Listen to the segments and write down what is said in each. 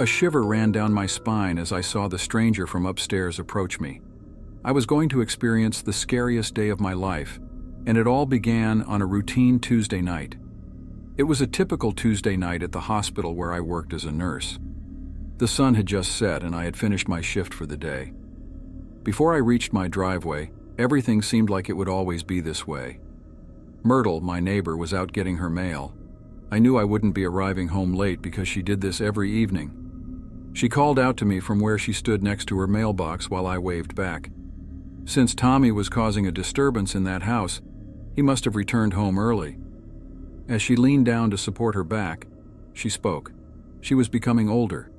A shiver ran down my spine as I saw the stranger from upstairs approach me. I was going to experience the scariest day of my life, and it all began on a routine Tuesday night. It was a typical Tuesday night at the hospital where I worked as a nurse. The sun had just set and I had finished my shift for the day. Before I reached my driveway, everything seemed like it would always be this way. Myrtle, my neighbor, was out getting her mail. I knew I wouldn't be arriving home late because she did this every evening. She called out to me from where she stood next to her mailbox while I waved back. Since Tommy was causing a disturbance in that house, he must have returned home early. As she leaned down to support her back, she spoke. She was becoming older,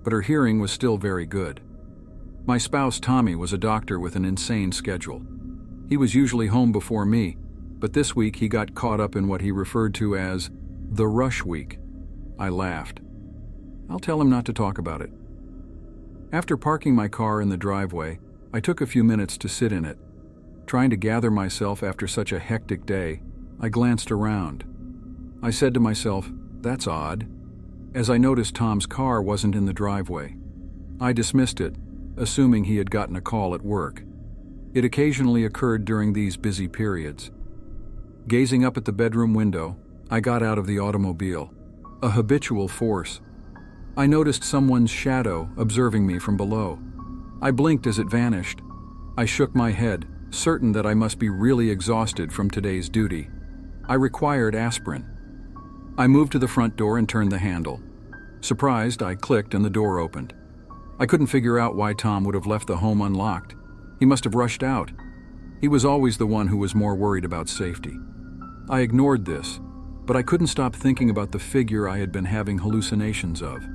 but her hearing was still very good. My spouse Tommy was a doctor with an insane schedule. He was usually home before me, but this week he got caught up in what he referred to as the rush week. I laughed. I'll tell him not to talk about it. After parking my car in the driveway, I took a few minutes to sit in it. Trying to gather myself after such a hectic day, I glanced around. I said to myself, "That's odd," as I noticed Tom's car wasn't in the driveway. I dismissed it, assuming he had gotten a call at work. It occasionally occurred during these busy periods. Gazing up at the bedroom window, I got out of the automobile, a habitual force. I noticed someone's shadow observing me from below. I blinked as it vanished. I shook my head, certain that I must be really exhausted from today's duty. I required aspirin. I moved to the front door and turned the handle. Surprised, I clicked and the door opened. I couldn't figure out why Tom would have left the home unlocked. He must have rushed out. He was always the one who was more worried about safety. I ignored this, but I couldn't stop thinking about the figure I had been having hallucinations of.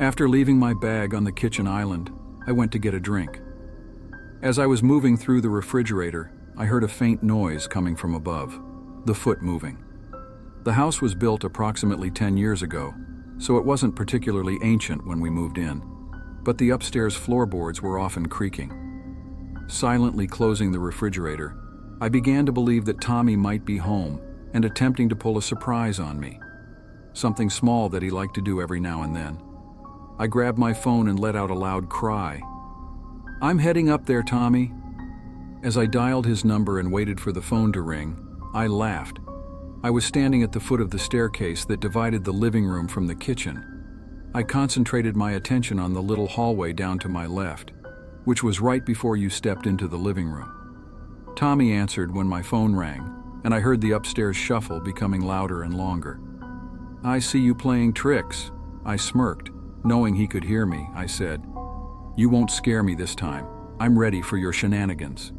After leaving my bag on the kitchen island, I went to get a drink. As I was moving through the refrigerator, I heard a faint noise coming from above, the foot moving. The house was built approximately 10 years ago, so it wasn't particularly ancient when we moved in, but the upstairs floorboards were often creaking. Silently closing the refrigerator, I began to believe that Tommy might be home and attempting to pull a surprise on me, something small that he liked to do every now and then. I grabbed my phone and let out a loud cry. "I'm heading up there, Tommy." As I dialed his number and waited for the phone to ring, I laughed. I was standing at the foot of the staircase that divided the living room from the kitchen. I concentrated my attention on the little hallway down to my left, which was right before you stepped into the living room. Tommy answered when my phone rang, and I heard the upstairs shuffle becoming louder and longer. "I see you playing tricks." I smirked. Knowing he could hear me, I said, "You won't scare me this time. I'm ready for your shenanigans."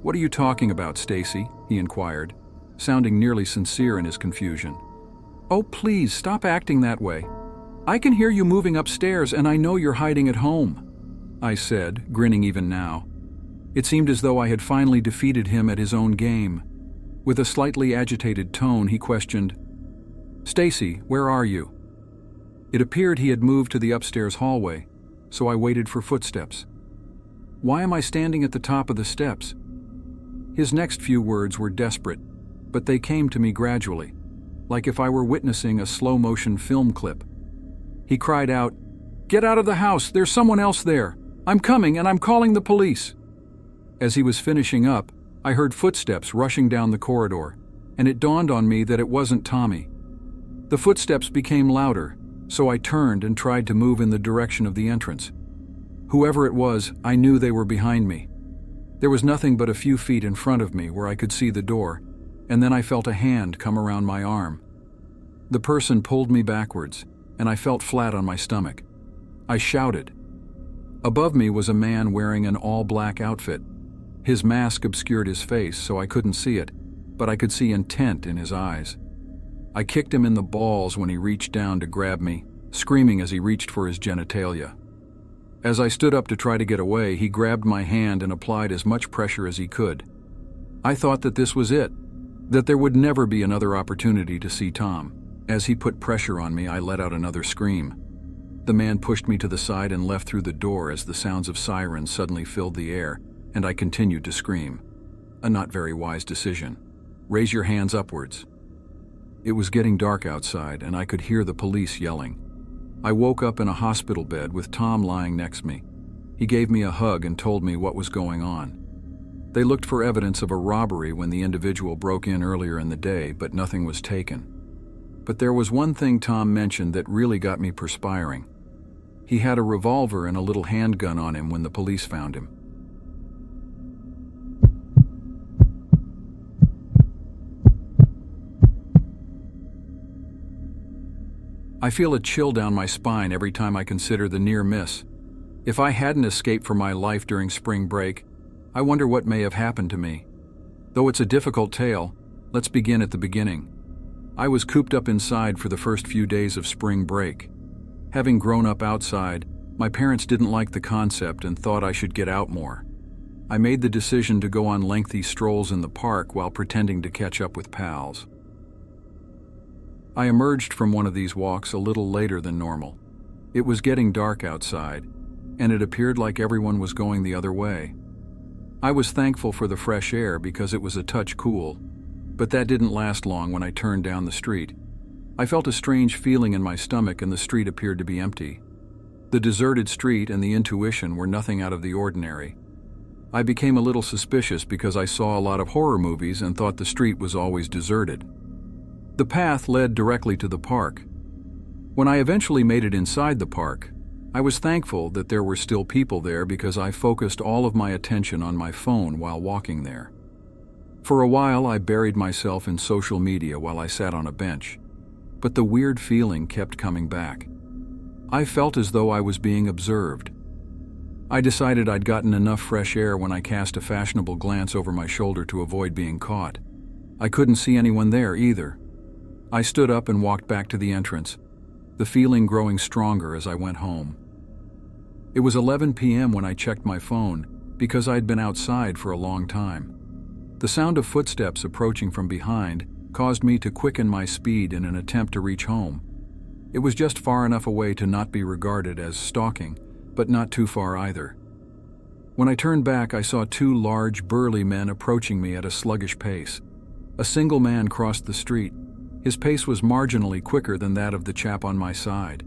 "What are you talking about, Stacy?" he inquired, sounding nearly sincere in his confusion. "Oh, please, stop acting that way. I can hear you moving upstairs and I know you're hiding at home," I said, grinning even now. It seemed as though I had finally defeated him at his own game. With a slightly agitated tone, he questioned, "Stacy, where are you?" It appeared he had moved to the upstairs hallway, so I waited for footsteps. "Why am I standing at the top of the steps?" His next few words were desperate, but they came to me gradually, like if I were witnessing a slow-motion film clip. He cried out, "Get out of the house! There's someone else there! I'm coming and I'm calling the police!" As he was finishing up, I heard footsteps rushing down the corridor, and it dawned on me that it wasn't Tommy. The footsteps became louder, so I turned and tried to move in the direction of the entrance. Whoever it was, I knew they were behind me. There was nothing but a few feet in front of me where I could see the door, and then I felt a hand come around my arm. The person pulled me backwards, and I felt flat on my stomach. I shouted. Above me was a man wearing an all-black outfit. His mask obscured his face, so I couldn't see it, but I could see intent in his eyes. I kicked him in the balls when he reached down to grab me, screaming as he reached for his genitalia. As I stood up to try to get away, he grabbed my hand and applied as much pressure as he could. I thought that this was it, that there would never be another opportunity to see Tom. As he put pressure on me, I let out another scream. The man pushed me to the side and left through the door as the sounds of sirens suddenly filled the air, and I continued to scream. A not very wise decision. Raise your hands upwards. It was getting dark outside, and I could hear the police yelling. I woke up in a hospital bed with Tom lying next to me. He gave me a hug and told me what was going on. They looked for evidence of a robbery when the individual broke in earlier in the day, but nothing was taken. But there was one thing Tom mentioned that really got me perspiring. He had a revolver and a little handgun on him when the police found him. I feel a chill down my spine every time I consider the near miss. If I hadn't escaped for my life during spring break, I wonder what may have happened to me. Though it's a difficult tale, let's begin at the beginning. I was cooped up inside for the first few days of spring break. Having grown up outside, my parents didn't like the concept and thought I should get out more. I made the decision to go on lengthy strolls in the park while pretending to catch up with pals. I emerged from one of these walks a little later than normal. It was getting dark outside, and it appeared like everyone was going the other way. I was thankful for the fresh air because it was a touch cool, but that didn't last long when I turned down the street. I felt a strange feeling in my stomach and the street appeared to be empty. The deserted street and the intuition were nothing out of the ordinary. I became a little suspicious because I saw a lot of horror movies and thought the street was always deserted. The path led directly to the park. When I eventually made it inside the park, I was thankful that there were still people there because I focused all of my attention on my phone while walking there. For a while, I buried myself in social media while I sat on a bench, but the weird feeling kept coming back. I felt as though I was being observed. I decided I'd gotten enough fresh air when I cast a fashionable glance over my shoulder to avoid being caught. I couldn't see anyone there either. I stood up and walked back to the entrance, the feeling growing stronger as I went home. It was 11 p.m. when I checked my phone because I'd been outside for a long time. The sound of footsteps approaching from behind caused me to quicken my speed in an attempt to reach home. It was just far enough away to not be regarded as stalking, but not too far either. When I turned back, I saw two large, burly men approaching me at a sluggish pace. A single man crossed the street. His pace was marginally quicker than that of the chap on my side.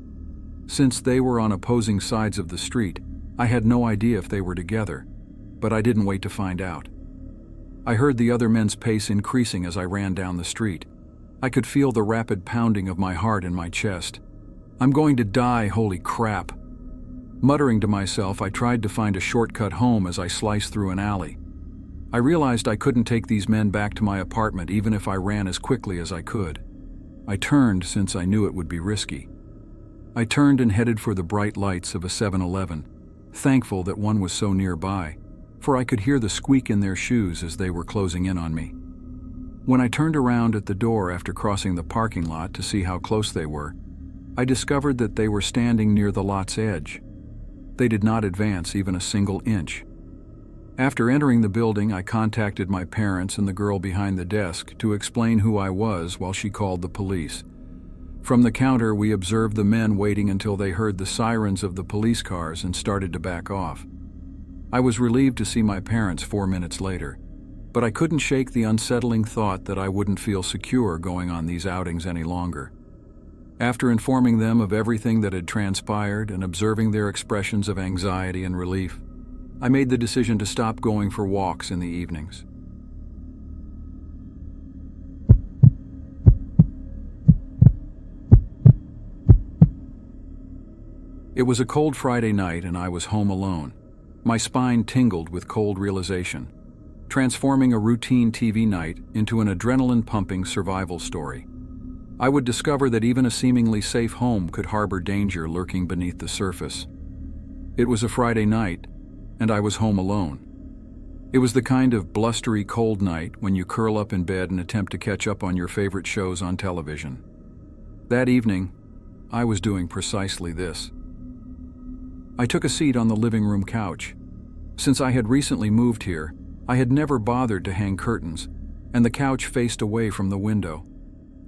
Since they were on opposing sides of the street, I had no idea if they were together, but I didn't wait to find out. I heard the other men's pace increasing as I ran down the street. I could feel the rapid pounding of my heart in my chest. I'm going to die, holy crap. Muttering to myself, I tried to find a shortcut home as I sliced through an alley. I realized I couldn't take these men back to my apartment even if I ran as quickly as I could. I turned since I knew it would be risky. I turned and headed for the bright lights of a 7-Eleven, thankful that one was so nearby, for I could hear the squeak in their shoes as they were closing in on me. When I turned around at the door after crossing the parking lot to see how close they were, I discovered that they were standing near the lot's edge. They did not advance even a single inch. After entering the building, I contacted my parents and the girl behind the desk to explain who I was while she called the police. From the counter, we observed the men waiting until they heard the sirens of the police cars and started to back off. I was relieved to see my parents 4 minutes later, but I couldn't shake the unsettling thought that I wouldn't feel secure going on these outings any longer. After informing them of everything that had transpired and observing their expressions of anxiety and relief, I made the decision to stop going for walks in the evenings. It was a cold Friday night and I was home alone. My spine tingled with cold realization, transforming a routine TV night into an adrenaline-pumping survival story. I would discover that even a seemingly safe home could harbor danger lurking beneath the surface. It was a Friday night, and I was home alone. It was the kind of blustery cold night when you curl up in bed and attempt to catch up on your favorite shows on television. That evening, I was doing precisely this. I took a seat on the living room couch. Since I had recently moved here, I had never bothered to hang curtains, and the couch faced away from the window.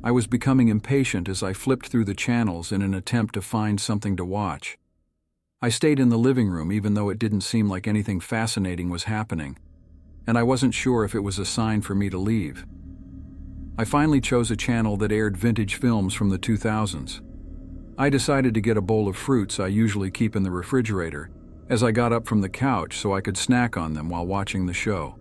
I was becoming impatient as I flipped through the channels in an attempt to find something to watch. I stayed in the living room even though it didn't seem like anything fascinating was happening, and I wasn't sure if it was a sign for me to leave. I finally chose a channel that aired vintage films from the 2000s. I decided to get a bowl of fruits I usually keep in the refrigerator as I got up from the couch so I could snack on them while watching the show.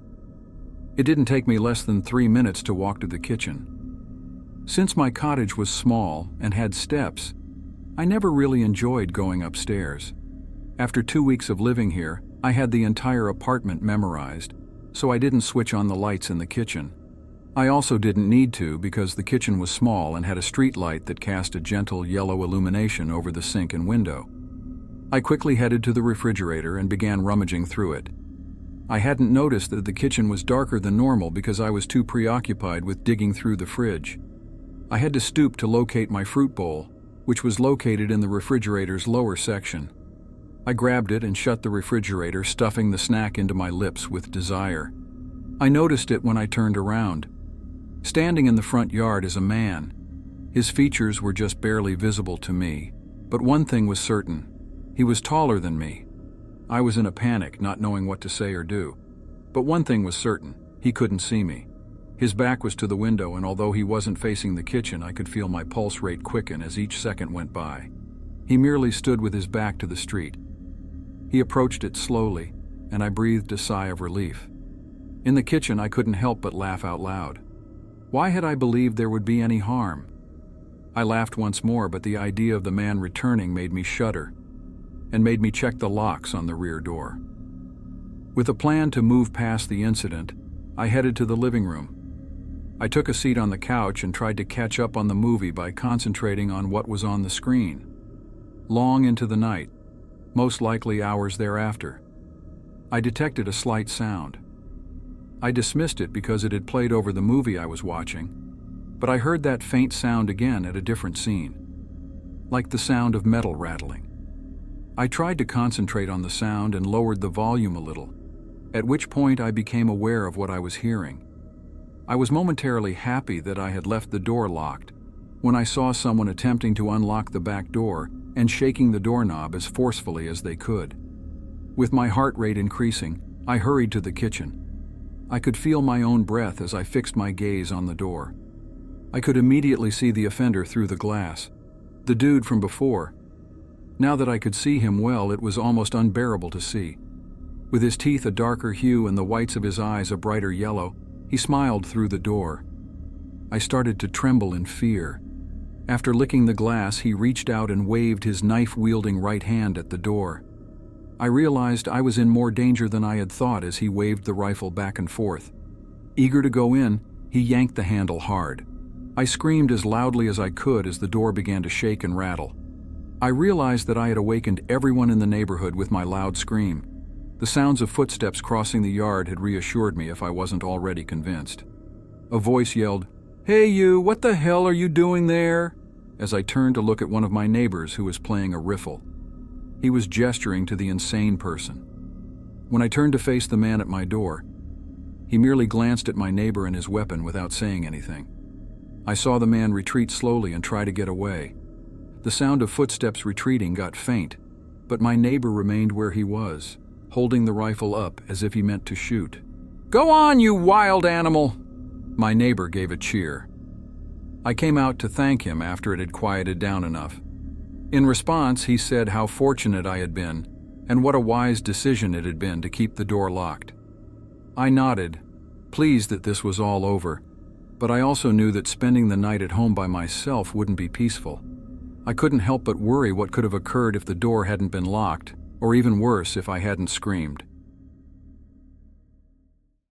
It didn't take me less than 3 minutes to walk to the kitchen. Since my cottage was small and had steps, I never really enjoyed going upstairs. After 2 weeks of living here, I had the entire apartment memorized, so I didn't switch on the lights in the kitchen. I also didn't need to because the kitchen was small and had a street light that cast a gentle yellow illumination over the sink and window. I quickly headed to the refrigerator and began rummaging through it. I hadn't noticed that the kitchen was darker than normal because I was too preoccupied with digging through the fridge. I had to stoop to locate my fruit bowl, which was located in the refrigerator's lower section. I grabbed it and shut the refrigerator, stuffing the snack into my lips with desire. I noticed it when I turned around. Standing in the front yard is a man. His features were just barely visible to me, but one thing was certain. He was taller than me. I was in a panic, not knowing what to say or do. But one thing was certain. He couldn't see me. His back was to the window, and although he wasn't facing the kitchen, I could feel my pulse rate quicken as each second went by. He merely stood with his back to the street. He approached it slowly, and I breathed a sigh of relief. In the kitchen, I couldn't help but laugh out loud. Why had I believed there would be any harm? I laughed once more, but the idea of the man returning made me shudder and made me check the locks on the rear door. With a plan to move past the incident, I headed to the living room. I took a seat on the couch and tried to catch up on the movie by concentrating on what was on the screen. Long into the night, most likely hours thereafter, I detected a slight sound. I dismissed it because it had played over the movie I was watching, but I heard that faint sound again at a different scene, like the sound of metal rattling. I tried to concentrate on the sound and lowered the volume a little, at which point I became aware of what I was hearing. I was momentarily happy that I had left the door locked when I saw someone attempting to unlock the back door and shaking the doorknob as forcefully as they could. With my heart rate increasing, I hurried to the kitchen. I could feel my own breath as I fixed my gaze on the door. I could immediately see the offender through the glass, the dude from before. Now that I could see him well, it was almost unbearable to see. With his teeth a darker hue and the whites of his eyes a brighter yellow, he smiled through the door. I started to tremble in fear. After licking the glass, he reached out and waved his knife-wielding right hand at the door. I realized I was in more danger than I had thought as he waved the rifle back and forth. Eager to go in, he yanked the handle hard. I screamed as loudly as I could as the door began to shake and rattle. I realized that I had awakened everyone in the neighborhood with my loud scream. The sounds of footsteps crossing the yard had reassured me if I wasn't already convinced. A voice yelled, "Hey you, what the hell are you doing there?" as I turned to look at one of my neighbors who was playing a riffle. He was gesturing to the insane person. When I turned to face the man at my door, he merely glanced at my neighbor and his weapon without saying anything. I saw the man retreat slowly and try to get away. The sound of footsteps retreating got faint, but my neighbor remained where he was, holding the rifle up as if he meant to shoot. "Go on, you wild animal!" My neighbor gave a cheer. I came out to thank him after it had quieted down enough. In response, he said how fortunate I had been and what a wise decision it had been to keep the door locked. I nodded, pleased that this was all over, but I also knew that spending the night at home by myself wouldn't be peaceful. I couldn't help but worry what could have occurred if the door hadn't been locked, or even worse, if I hadn't screamed.